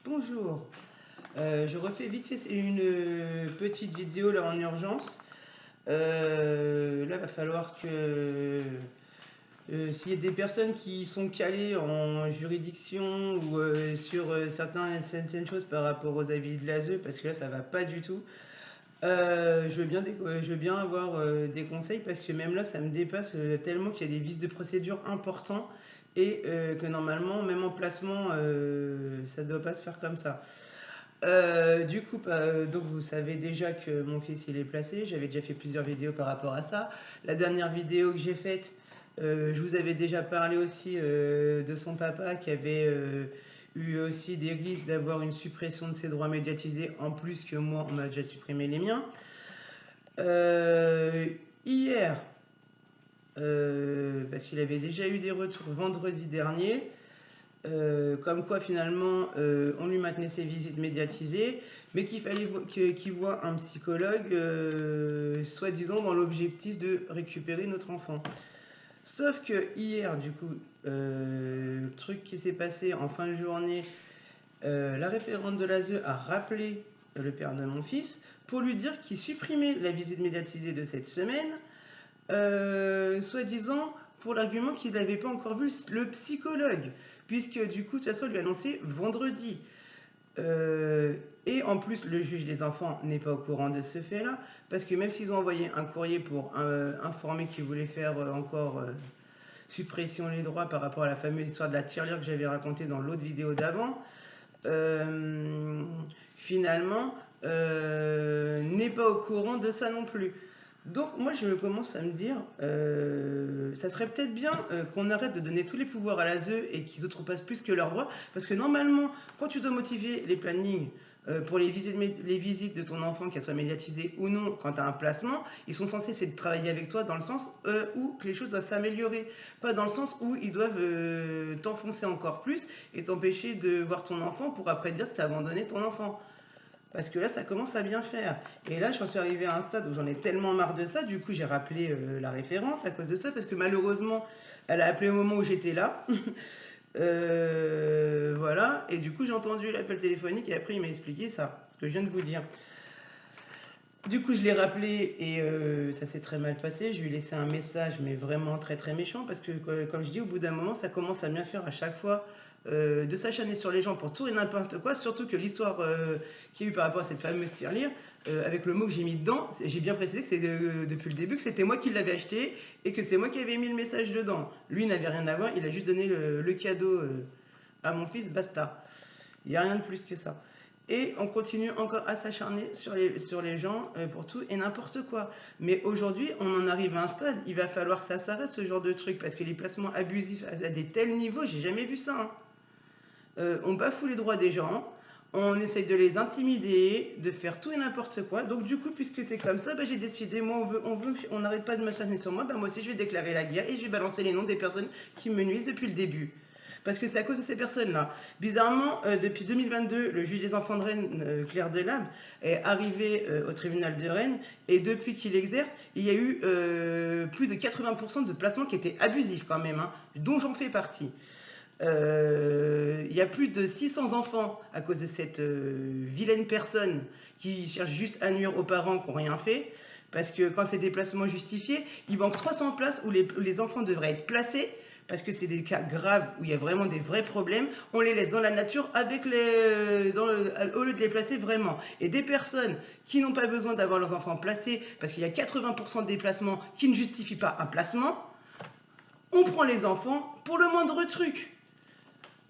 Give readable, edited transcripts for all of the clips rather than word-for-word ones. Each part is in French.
Bonjour, je refais vite fait une petite vidéo là en urgence. Là, il va falloir que s'il y a des personnes qui sont calées en juridiction ou sur certaines choses par rapport aux avis de l'ASE, parce que là, ça va pas du tout. Je veux bien avoir des conseils parce que même là, ça me dépasse tellement qu'il y a des vices de procédure importants et que normalement, même en placement, ça ne doit pas se faire comme ça. Du coup, donc vous savez déjà que mon fils il est placé. J'avais déjà fait plusieurs vidéos par rapport à ça. La dernière vidéo que j'ai faite, je vous avais déjà parlé aussi de son papa qui avait eu aussi des risques d'avoir une suppression de ses droits médiatisés en plus que moi, on m'a déjà supprimé les miens. Euh, Hier, parce qu'il avait déjà eu des retours vendredi dernier, comme quoi finalement on lui maintenait ses visites médiatisées, mais qu'il fallait qu'il voit un psychologue, soi-disant dans l'objectif de récupérer notre enfant. Sauf que hier, du coup, le truc qui s'est passé en fin de journée, la référente de l'ASE a rappelé le père de mon fils pour lui dire qu'il supprimait la visite médiatisée de cette semaine, soi-disant pour l'argument qu'il n'avait pas encore vu le psychologue, puisque du coup, de toute façon, il lui a annoncé vendredi. Et en plus, le juge des enfants n'est pas au courant de ce fait-là, parce que même s'ils ont envoyé un courrier pour informer qu'ils voulaient faire encore suppression des droits par rapport à la fameuse histoire de la tirelire que j'avais racontée dans l'autre vidéo d'avant, euh, finalement, n'est pas au courant de ça non plus. Donc moi je commence à me dire, ça serait peut-être bien qu'on arrête de donner tous les pouvoirs à l'ASE et qu'ils outrepassent plus que leurs droits, parce que normalement, quand tu dois motiver les plannings pour les visites de ton enfant, qu'elles soient médiatisées ou non, quand tu as un placement, ils sont censés essayer de travailler avec toi dans le sens où les choses doivent s'améliorer, pas dans le sens où ils doivent t'enfoncer encore plus et t'empêcher de voir ton enfant pour après dire que tu as abandonné ton enfant. Parce que là, ça commence à bien faire. Et là, j'en suis arrivée à un stade où j'en ai tellement marre de ça. Du coup, j'ai rappelé la référente à cause de ça. Parce que malheureusement, elle a appelé au moment où j'étais là. Voilà. Et du coup, j'ai entendu l'appel téléphonique et après, il m'a expliqué ça. Ce que je viens de vous dire. Du coup, je l'ai rappelé et ça s'est très mal passé. Je lui ai laissé un message, mais vraiment très très méchant, parce que comme je dis, au bout d'un moment, ça commence à bien faire à chaque fois de s'acharner sur les gens pour tout et n'importe quoi. Surtout que l'histoire qu'il y a eu par rapport à cette fameuse tirelire, avec le mot que j'ai mis dedans, j'ai bien précisé que c'est depuis le début que c'était moi qui l'avais acheté et que c'est moi qui avais mis le message dedans. Lui n'avait rien à voir, il a juste donné le cadeau à mon fils, basta. Il n'y a rien de plus que ça. Et on continue encore à s'acharner sur les gens pour tout et n'importe quoi. Mais aujourd'hui, on en arrive à un stade, il va falloir que ça s'arrête ce genre de truc, parce que les placements abusifs à des tels niveaux, j'ai jamais vu ça. Hein. On bafoue les droits des gens, on essaye de les intimider, de faire tout et n'importe quoi. Donc du coup, puisque c'est comme ça, bah, j'ai décidé, moi on n'arrête pas de m'acharner sur moi, bah, moi aussi je vais déclarer la guerre et je vais balancer les noms des personnes qui me nuisent depuis le début. Parce que c'est à cause de ces personnes-là. Bizarrement, depuis 2022, le juge des enfants de Rennes, Claire Delab, est arrivé au tribunal de Rennes. Et depuis qu'il exerce, il y a eu plus de 80% de placements qui étaient abusifs quand même, hein, dont j'en fais partie. Il y a plus de 600 enfants à cause de cette vilaine personne qui cherche juste à nuire aux parents qui n'ont rien fait. Parce que quand c'est des placements justifiés, il manque 300 places où les enfants devraient être placés. Parce que c'est des cas graves où il y a vraiment des vrais problèmes. On les laisse dans la nature avec au lieu de les placer vraiment. Et des personnes qui n'ont pas besoin d'avoir leurs enfants placés, parce qu'il y a 80% des placements qui ne justifient pas un placement, on prend les enfants pour le moindre truc.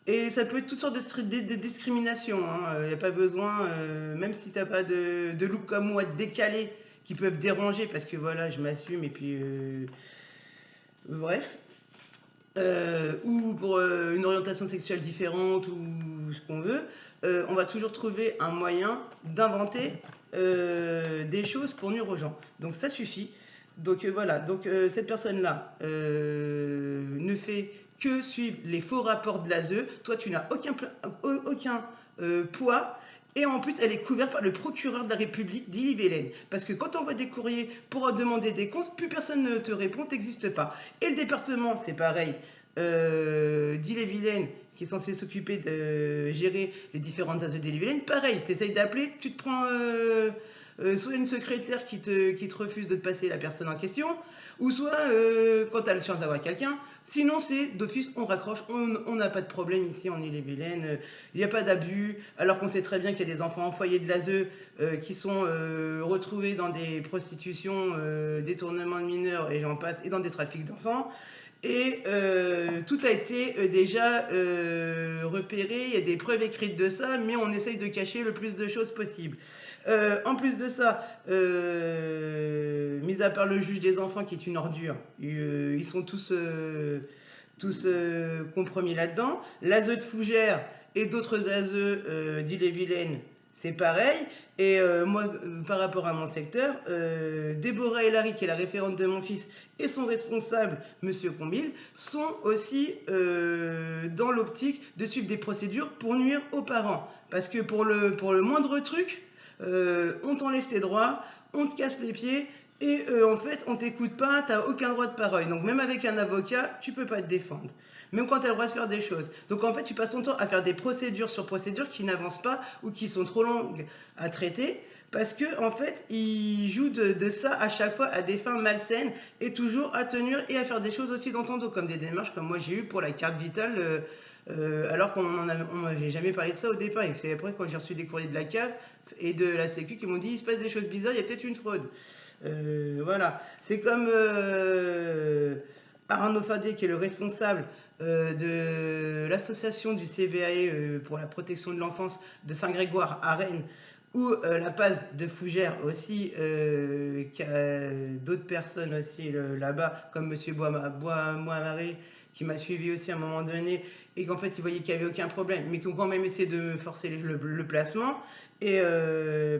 Et ça peut être toutes sortes de discriminations. Il n'y a pas besoin, même si tu n'as pas de look comme moi décalé, qui peuvent déranger, parce que voilà, je m'assume, et puis bref. Ou pour une orientation sexuelle différente, ou ce qu'on veut, on va toujours trouver un moyen d'inventer des choses pour nuire aux gens. Donc ça suffit. Donc voilà, donc cette personne-là ne fait que suivre les faux rapports de l'ASE. Toi, tu n'as aucun poids. Et en plus, elle est couverte par le procureur de la République d'Ille-et-Vilaine. Parce que quand on envoie des courriers pour demander des comptes, plus personne ne te répond, t'existe pas. Et le département, c'est pareil. d'Ille-et-Vilaine, qui est censé s'occuper de gérer les différentes ASE d'Ille-et-Vilaine, pareil, tu essayes d'appeler, tu te prends soit une secrétaire qui te refuse de te passer la personne en question, ou soit quand tu as la chance d'avoir quelqu'un, sinon c'est d'office, on raccroche, on n'a pas de problème ici en Ille-et-Vilaine, il n'y a pas d'abus, alors qu'on sait très bien qu'il y a des enfants en foyer de l'ASE qui sont retrouvés dans des prostitutions, détournements de mineurs et j'en passe, et dans des trafics d'enfants. Et tout a été déjà repéré, il y a des preuves écrites de ça, mais on essaye de cacher le plus de choses possible. En plus de ça, mis à part le juge des enfants qui est une ordure, ils sont tous compromis là-dedans. L'ASE de Fougères et d'autres ASE d'Ille-et-Vilaine, c'est pareil. Et moi, par rapport à mon secteur, Déborah Elary, qui est la référente de mon fils, et son responsable, Monsieur Combil, sont aussi dans l'optique de suivre des procédures pour nuire aux parents. Parce que pour le moindre truc, on t'enlève tes droits, on te casse les pieds, et en fait, on t'écoute pas, tu n'as aucun droit de parole. Donc même avec un avocat, tu peux pas te défendre. Même quand tu as le droit de faire des choses. Donc en fait, tu passes ton temps à faire des procédures sur procédures qui n'avancent pas ou qui sont trop longues à traiter. Parce que en fait, ils jouent de ça à chaque fois à des fins malsaines et toujours à tenir et à faire des choses aussi dans ton dos, comme des démarches comme moi j'ai eu pour la carte vitale, alors qu'on m'avait jamais parlé de ça au départ. Et c'est après quand j'ai reçu des courriers de la CAF et de la Sécu qui m'ont dit il se passe des choses bizarres, il y a peut-être une fraude. Voilà, c'est comme Arnaud Fadé qui est le responsable de l'association du CVAE pour la protection de l'enfance de Saint-Grégoire à Rennes, ou la PAS de Fougères aussi, qui a d'autres personnes aussi là-bas, comme M. Bois-Maré, qui m'a suivi aussi à un moment donné, et qu'en fait ils voyaient qu'il n'y avait aucun problème, mais qui ont quand même essayé de forcer le placement. Et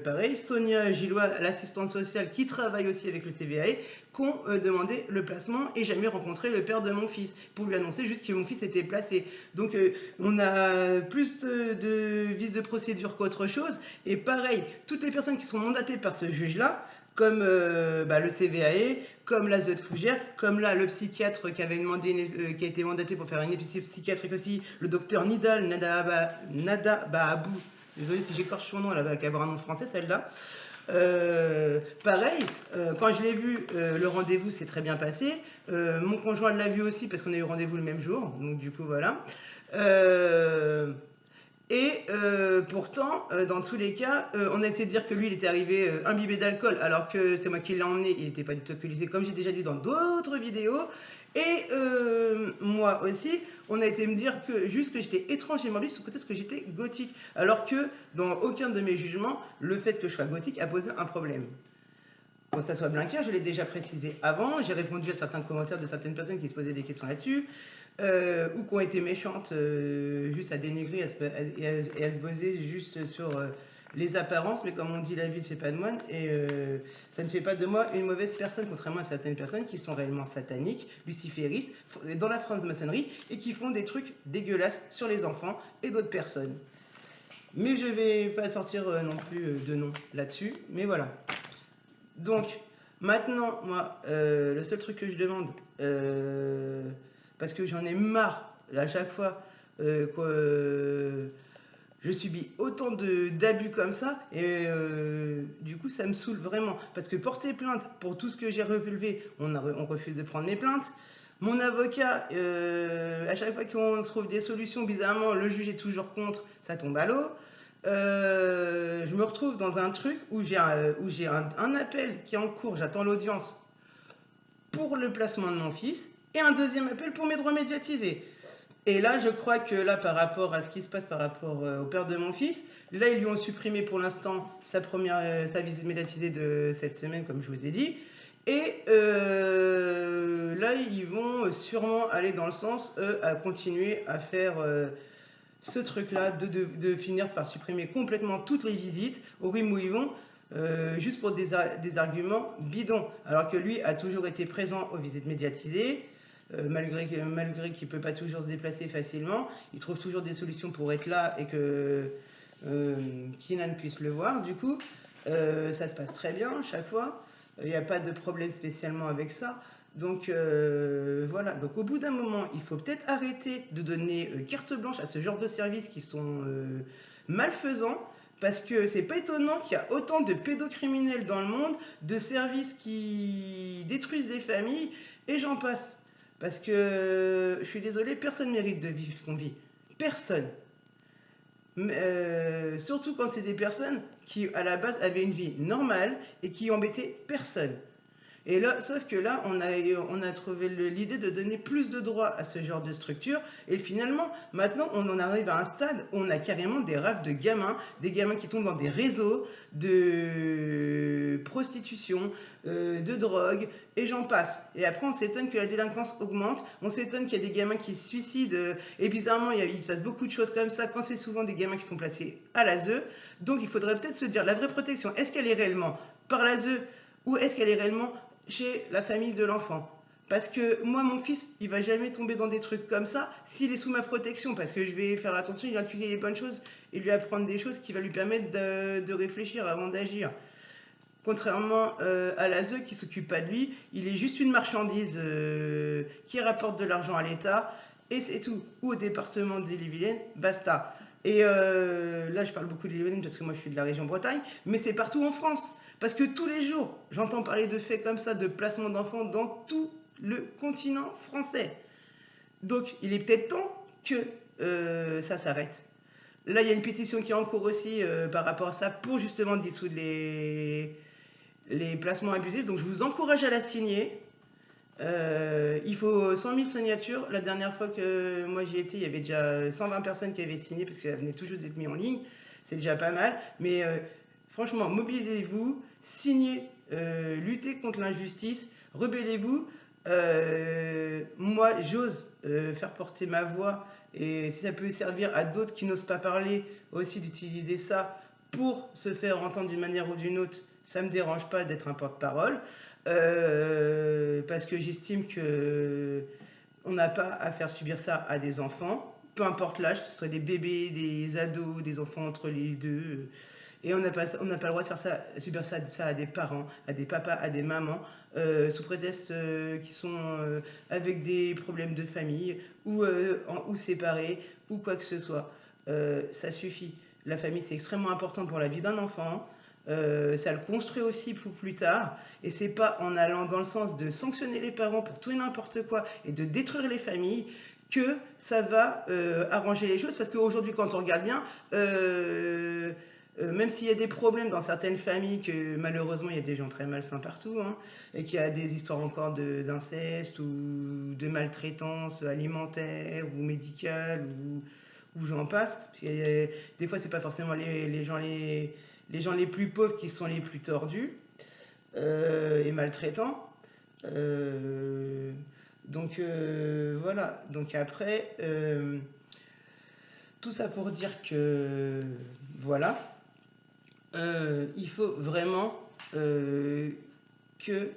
pareil, Sonia Gillois, l'assistante sociale qui travaille aussi avec le CVAE, qui ont demandé le placement et jamais rencontré le père de mon fils pour lui annoncer juste que mon fils était placé. Donc on a plus de vices de procédure qu'autre chose. Et pareil, toutes les personnes qui sont mandatées par ce juge-là, comme le CVAE, comme l'ASE de Fougères, comme là le psychiatre qui avait demandé qui a été mandaté pour faire une épicerie psychiatrique aussi, le docteur Nada Bahabou. Désolé si j'écorche son nom, elle avait qu'à avoir un nom français celle-là. Pareil, quand je l'ai vu, le rendez-vous s'est très bien passé. Mon conjoint l'a vu aussi parce qu'on a eu rendez-vous le même jour. Donc du coup voilà. Pourtant, dans tous les cas, on a été dire que lui, il était arrivé imbibé d'alcool, alors que c'est moi qui l'ai emmené, il n'était pas du tout alcoolisé, comme j'ai déjà dit dans d'autres vidéos. Et moi aussi, on a été me dire que juste que j'étais étrange et morbide sous prétexte que j'étais gothique, alors que dans aucun de mes jugements, le fait que je sois gothique a posé un problème. Bon, ça soit bien clair, je l'ai déjà précisé avant, j'ai répondu à certains commentaires de certaines personnes qui se posaient des questions là-dessus. Ou qui ont été méchantes juste à dénigrer et à se baser juste sur les apparences, mais comme on dit, la vie ne fait pas de moine, et ça ne fait pas de moi une mauvaise personne, contrairement à certaines personnes qui sont réellement sataniques, luciféristes, dans la franc-maçonnerie, et qui font des trucs dégueulasses sur les enfants et d'autres personnes. Mais je ne vais pas sortir non plus de nom là-dessus, mais voilà. Donc, maintenant, moi, le seul truc que je demande, parce que j'en ai marre à chaque fois que je subis autant d'abus comme ça, et du coup ça me saoule vraiment, parce que porter plainte pour tout ce que j'ai relevé, on refuse de prendre mes plaintes. Mon avocat, à chaque fois qu'on trouve des solutions, bizarrement le juge est toujours contre, ça tombe à l'eau. Je me retrouve dans un truc où j'ai un appel qui est en cours, j'attends l'audience pour le placement de mon fils, et un deuxième appel pour mes droits médiatisés. Et là, je crois que là, par rapport à ce qui se passe par rapport au père de mon fils, là, ils lui ont supprimé pour l'instant sa visite médiatisée de cette semaine, comme je vous ai dit. Et là, ils vont sûrement aller dans le sens à continuer à faire ce truc-là, de finir par supprimer complètement toutes les visites au rythme où ils vont. Juste pour des arguments bidons, alors que lui a toujours été présent aux visites médiatisées, malgré qu'il ne peut pas toujours se déplacer facilement, il trouve toujours des solutions pour être là et que Kinan puisse le voir. Du coup, ça se passe très bien chaque fois, il n'y a pas de problème spécialement avec ça. Donc voilà, donc au bout d'un moment, il faut peut-être arrêter de donner carte blanche à ce genre de services qui sont malfaisants, parce que c'est pas étonnant qu'il y a autant de pédocriminels dans le monde, de services qui détruisent des familles, et j'en passe. Parce que je suis désolée, personne ne mérite de vivre ce qu'on vit. Personne. Surtout quand c'est des personnes qui, à la base, avaient une vie normale et qui embêtaient personne. Et là, sauf que là, on a trouvé l'idée de donner plus de droits à ce genre de structure. Et finalement, maintenant, on en arrive à un stade où on a carrément des rafles de gamins, des gamins qui tombent dans des réseaux de prostitution, de drogue, et j'en passe. Et après, on s'étonne que la délinquance augmente, on s'étonne qu'il y a des gamins qui se suicident, et bizarrement, il se passe beaucoup de choses comme ça quand c'est souvent des gamins qui sont placés à l'ASE. Donc, il faudrait peut-être se dire, la vraie protection, est-ce qu'elle est réellement par l'ASE ou est-ce qu'elle est réellement chez la famille de l'enfant? Parce que moi, mon fils, il va jamais tomber dans des trucs comme ça s'il est sous ma protection, parce que je vais faire attention, il va inculquer les bonnes choses et lui apprendre des choses qui va lui permettre de réfléchir avant d'agir. Contrairement à l'ASE qui s'occupe pas de lui, il est juste une marchandise qui rapporte de l'argent à l'État, et c'est tout. Ou au département d'Ille-et-Vilaine, basta. Et là, je parle beaucoup d'Ille-et-Vilaine parce que moi, je suis de la région Bretagne, mais c'est partout en France. Parce que tous les jours, j'entends parler de faits comme ça, de placement d'enfants dans tout le continent français. Donc, il est peut-être temps que ça s'arrête. Là, il y a une pétition qui est en cours aussi par rapport à ça pour justement dissoudre les placements abusifs. Donc, je vous encourage à la signer. Il faut 100 000 signatures. La dernière fois que moi j'y étais, il y avait déjà 120 personnes qui avaient signé parce qu'elle venait toujours d'être mise en ligne. C'est déjà pas mal. Mais franchement, mobilisez-vous, signez, luttez contre l'injustice, rebellez-vous. Moi, j'ose faire porter ma voix, et si ça peut servir à d'autres qui n'osent pas parler aussi d'utiliser ça pour se faire entendre d'une manière ou d'une autre, ça ne me dérange pas d'être un porte-parole. Parce que j'estime que on n'a pas à faire subir ça à des enfants, peu importe l'âge, que ce soit des bébés, des ados, des enfants entre les deux. Et on n'a pas le droit de faire ça, subir ça à des parents, à des papas, à des mamans, sous prétexte qu'ils sont avec des problèmes de famille, ou séparés, ou quoi que ce soit. Ça suffit. La famille, c'est extrêmement important pour la vie d'un enfant. Ça le construit aussi pour plus tard, et c'est pas en allant dans le sens de sanctionner les parents pour tout et n'importe quoi et de détruire les familles que ça va arranger les choses. Parce qu'aujourd'hui, quand on regarde bien, même s'il y a des problèmes dans certaines familles, que malheureusement il y a des gens très malsains partout, hein, et qu'il y a des histoires encore d'inceste ou de maltraitance alimentaire ou médicale, ou j'en passe. Parce que, des fois, c'est pas forcément les gens les plus pauvres qui sont les plus tordus et maltraitants. Donc voilà. Donc après, tout ça pour dire que voilà, il faut vraiment que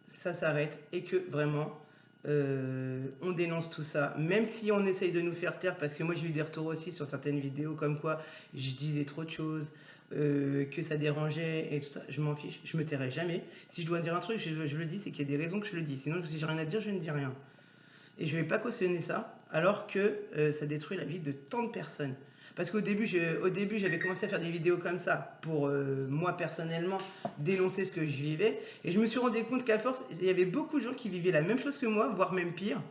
ça s'arrête et que vraiment on dénonce tout ça, même si on essaye de nous faire taire, parce que moi j'ai eu des retours aussi sur certaines vidéos comme quoi je disais trop de choses, que ça dérangeait et tout ça. Je m'en fiche, je me tairai jamais. Si je dois dire un truc, je le dis, c'est qu'il y a des raisons que je le dis. Sinon, si j'ai rien à dire, je ne dis rien. Et je vais pas cautionner ça, alors que ça détruit la vie de tant de personnes. Parce qu'au début, j'avais commencé à faire des vidéos comme ça pour moi personnellement dénoncer ce que je vivais. Et je me suis rendu compte qu'à force, il y avait beaucoup de gens qui vivaient la même chose que moi, voire même pire.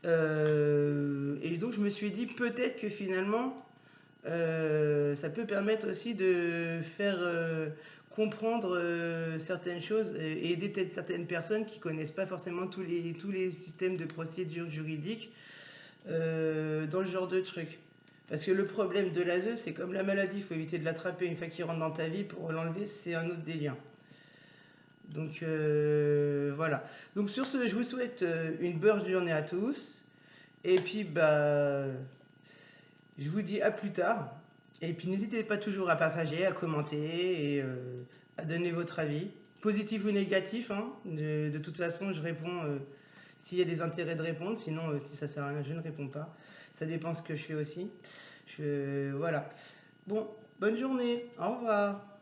Et donc je me suis dit peut-être que finalement, ça peut permettre aussi de faire comprendre certaines choses et aider peut-être certaines personnes qui ne connaissent pas forcément tous les systèmes de procédures juridiques dans le genre de trucs. Parce que le problème de l'ASE, c'est comme la maladie, il faut éviter de l'attraper une fois qu'il rentre dans ta vie. Pour l'enlever, c'est un autre délire. Donc voilà. Donc sur ce, je vous souhaite une bonne journée à tous. Et puis bah, je vous dis à plus tard. Et puis n'hésitez pas toujours à partager, à commenter et à donner votre avis, positif ou négatif. Hein. De toute façon, je réponds s'il y a des intérêts de répondre. Sinon, si ça sert à rien, je ne réponds pas. Ça dépend ce que je fais aussi. Voilà. Bon, bonne journée. Au revoir.